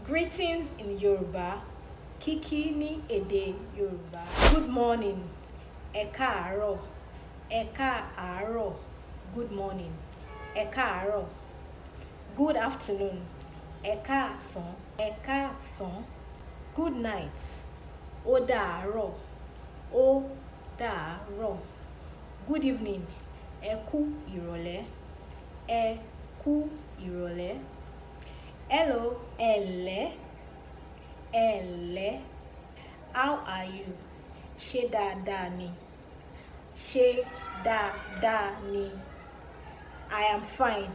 Greetings in Yoruba. Kíkí ní èdè Yoruba. Good morning. Ẹ káàárọ̀. Ẹ káàárọ̀. Good morning. Ẹ káàárọ̀. Good afternoon. Ẹ káàsán. Ẹ káàsán. Good night. Ó dàárọ̀. Ó dàárọ̀. Good evening. Ẹ kú ìrọ̀lẹ́. Ẹ kú ìrọ̀lẹ́. Hello, ẹ̀lẹ́. Ẹ̀lẹ́. How are you? Ṣé dáadáa ni? Ṣé dáadáa ni? I am fine.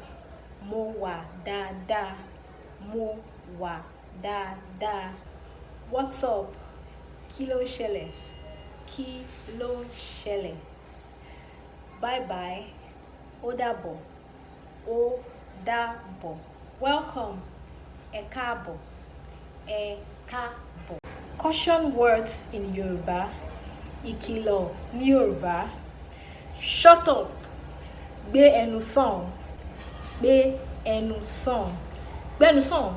Mo wà dáadáa. Mo wà dáadáa. What's up? Kí ló ń ṣẹlẹ̀? Kí ló ń ṣẹlẹ̀? Bye bye. Ó dàbọ̀. Ó dàbọ̀. Welcome. Ẹ káàbọ̀. Ẹ káàbọ̀. Caution words in Yoruba. Ìkìlọ̀ ní Yoruba. Shut up. Gbé ẹnu sọ̀n. Gbé ẹnu sọ̀n. Gbé ẹnu sọ̀n.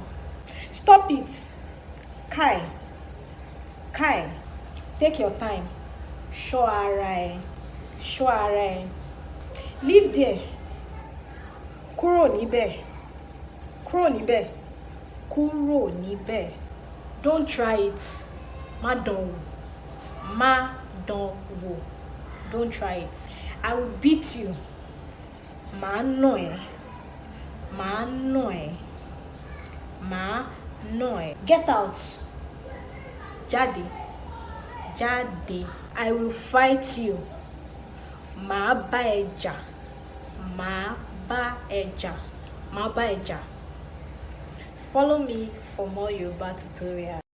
Stop it. Kai. Kai. Take your time. Ṣọ́ ara ẹ. Ṣọ́ ara ẹ. Leave there. Kúrò níbẹ̀. Kúrò níbẹ̀. Kúrò níbẹ̀. Don't try it. Má dán wò. Má dán wò. Don't try it. I will beat you. Màá nà ẹ́. Màá nà ẹ́. Màá nà ẹ́. Get out. Jáde. Jáde. I will fight you. Màá bá ẹ jà. Màá bá ẹ jà. Màá bá ẹ jà. Follow me for more Yoruba tutorials.